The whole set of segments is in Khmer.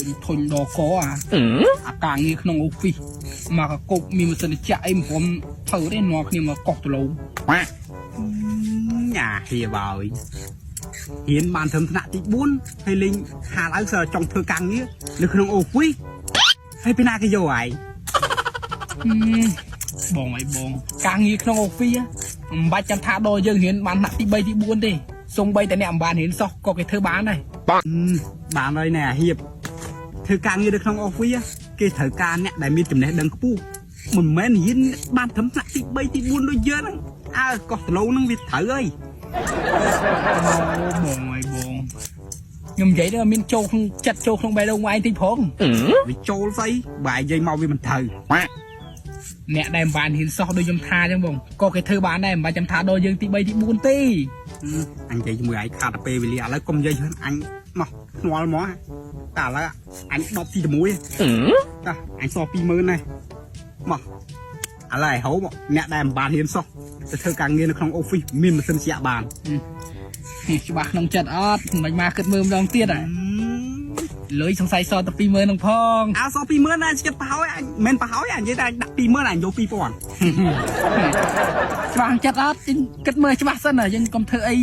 ដូចធុញដកអាការងារក្នុងអូហ្វីសមកកុកមានម៉ាស៊ីនចាក់អីមិនព្រមធ្វើទេនាំគ្នាមកកោះដលងញ៉ាហៀបហើយហ៊ានបានធ្វើថ្នាក់ទី4ហើយលេងហាលឲ្យសើចង់ធ្វើការងារនៅក្នុងអូហ្វីសហើយពីណាគេយកហើយបងអីបងការងារក្នុងអូហ្វីសមិនបាច់ចាំថាដល់យើងរៀនបានថ្នាក់ទី3ទី4ទេសូម្បីតែអ្នកមិនបានរៀនសោះក៏គេធ្វើបានដែរបានហើយណែហៀបធ្វើការងារនៅក្នុងអូហ្វីសគេត្រូវការអ្នកដែលមានចំណេះដឹងខ្ពស់មិនមែនរៀនបានត្រឹមថ្នាក់ទី3ទី4ដូចយើងហ្នឹងអើកោះដលងហ្នឹងវាត្រូវហើយបងអីបងខ្ញុំនិយាយទៅមានចូលក្នុងចិត្តចូលក្នុងបេះដូងឯងតិចផងវាចូលស្អីបាយនិយាយមកវាមិនត្រូវអ្នកដែលមិនបានហ៊ានសោះដូចខ្ញុំថាអញ្ចឹងបងក៏គេធ្វើបានដែរមិនបាច់ចាំថាដល់យើងទី3ទី4ទេអញនិយាយជាមួយឯងខាត់ទៅពេលវេលាឥឡូវកុំនិយាយច្រើនអញមកខ្នាល់ហ្មងតែឥឡូវអញ10ទី6តាអញសោះ 20000 ដែរមកឥឡូវឲ្យហៅមកអ្នកដែលមិនបានហ៊ានសោះទៅធ្វើការងារនៅក្នុងអូហ្វីសមានម៉ាស៊ីនស្យាក់បានច្បាស់ក្នុងចិត្តអត់មិនមកគិតមើលម្ដងទៀតលុយសង្ស័យសតទៅ 20000 នឹងផងអើសោះ 20000 ដែរចិត្តប្រហើយអញមិនប្រហើយអញនិយាយតែដាក់ 20000 អញយក 2000ច្បាស់ចិត្តអត់គិតមើលច្បាស់សិនយើងកុំធ្វើអី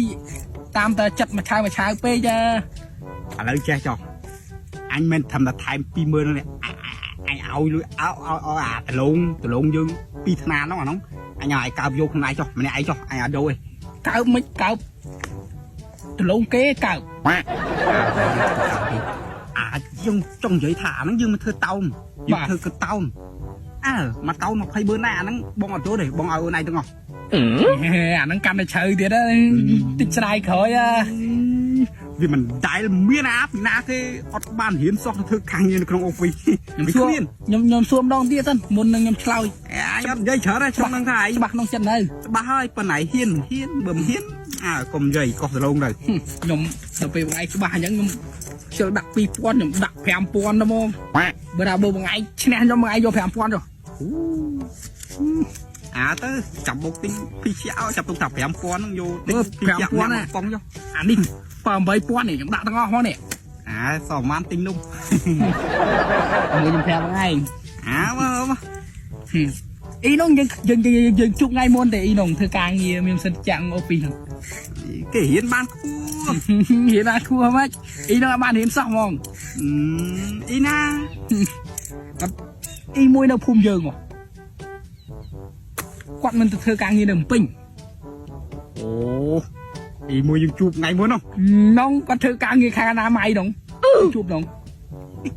តាមតែចិត្តមួយឆាវពេកឥឡូវចេះចុះអញមិនធម្មតាថែម 20000 នេះអញឲ្យលុយឲ្យអាដលងយើង2ថ្នាហ្នឹងអាហ្នឹងអញឲ្យកើបយកខ្លួនឯងចុះម្នាក់ឯងចុះអញអត់យកទេកើបមិនកើបដលងគេកើបអាចយើងចង់និយាយថាអាហ្នឹងយើងមិនធ្វើតោនយើងធ្វើគឺតោនអើមកតោន200000ដែរអាហ្នឹងបងអត់ចូលទេបងឲ្យអូនឯងទាំងអស់អាហ្នឹងកាន់តែជ្រៅទៀតតិចស្ដាយក្រោយវាមិនដែលមានអាពីណាគេអត់បានរៀនសោះទៅធ្វើខាងងារនៅក្នុងអូហ្វីសខ្ញុំសួរម្ដងទៀតសិនមុននឹងខ្ញុំឆ្លើយអត់និយាយច្រើនទេចង់ដឹងថាឯងច្បាស់ក្នុងចិត្តនៅច្បាស់ហើយប៉ុណ្ណៃហ៊ានបើមិនហ៊ានកុំនិយាយកោះដលងទៅខ្ញុំដល់ពេលបងឯងច្បាស់អញ្ចឹងខ្ញុំជិលដាក់ 2000 ខ្ញុំដាក់ 5000 ទៅហ្មងបើថាបងឯងឈ្នះខ្ញុំបងឯងយក 5000 ចុះទៅចាំបុកទិញពីជាឲ្យចាប់ទុកថា 5000 ហ្នឹងយកទិញពីជាប៉ុងចុះអានេះ8000នេះខ្ញុំដាក់ទាំងអស់ហ្មងនេះសោះបានទិញនោះមើលខ្ញុំប្រាប់បងឯងមកអ៊ីនោះយើងជួបថ្ងៃមុនទេអ៊ីនោះធ្វើការងារមានសិទ្ធិចាក់អូហ្វីសហ្នឹងគេរៀនបានខ្ពស់រៀនបានខ្ពស់ហ្មងអ៊ីនោះបានរៀនសោះហ្មងអ៊ីណាអ៊ីមួយនៅភូមិយើងគាត់មិនទៅធ្វើការងារនៅភ្នំពេញអូអ៊ីមួយយើងជួបថ្ងៃមុននោះគាត់ធ្វើការងារខាងអនាម័យនោះជួបនោះ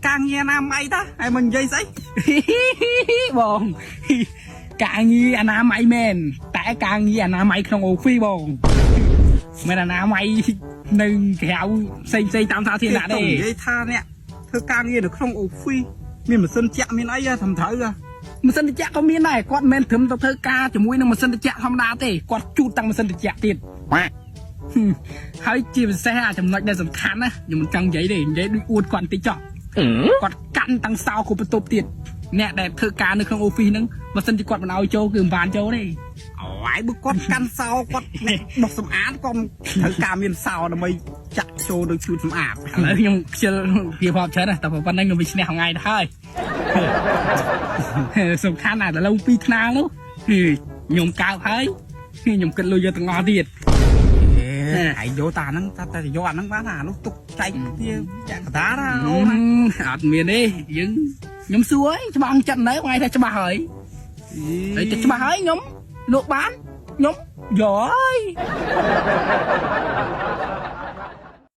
ការងារអនាម័យតាហើយមិននិយាយស្អីបងការងារអនាម័យមែនតែការងារអនាម័យក្នុងអូហ្វីបងមិនអនាម័យនៅក្រៅផ្សេងតាមសាធារណៈទេនិយាយថាអ្នកធ្វើការងារនៅក្នុងអូហ្វីមានម៉ាស៊ីនចាក់មានអីត្រឹមត្រូវម៉ាស៊ីនត្រជាក់ក៏មានដែរគាត់មិនត្រឹមទៅធ្វើការជាមួយនឹងម៉ាស៊ីនត្រជាក់ធម្មតាទេគាត់ជូតតាំងម៉ាស៊ីនត្រជាក់ទៀតហើយជាពិសេសអាចំណុចដែលសំខាន់ណាខ្ញុំមិនចង់និយាយទេនិយាយដូចអួតគាត់បន្តិចចុះគាត់កាន់តាំងសោគ្រប់បន្ទប់ទៀតអ្នកដែលធ្វើការនៅក្នុងអូហ្វីសហ្នឹងបើសិនជាគាត់មិនឲ្យចូលគឺមិនបានចូលទេហើយបើគាត់កាន់សោគាត់ដុសសម្អាតគាត់ត្រូវការមានសោដើម្បីចាក់ចូលដូចជូតសម្អាតឥឡូវខ្ញុំខ្ជិលវាផបច្រើនតែប៉ុណ្ណឹងខ្ញុំវាឈ្នះថ្ងៃទៅហើយសំខាន់ណាស់ដល់2ថ្នាលនោះខ្ញុំកើបហើយខ្ញុំគិតលុយយកទាំងអស់ទៀតឯងយកតាហ្នឹងតែយកអាហ្នឹងបានអានោះទុកចែកវាចាក់កតាអូនអត់មានទេយើងខ្ញុំសួរឯងច្បាស់ចិត្តនៅថ្ងៃថាច្បាស់ហើយតែច្បាស់ហើយខ្ញុំលក់បានខ្ញុំយកហើយ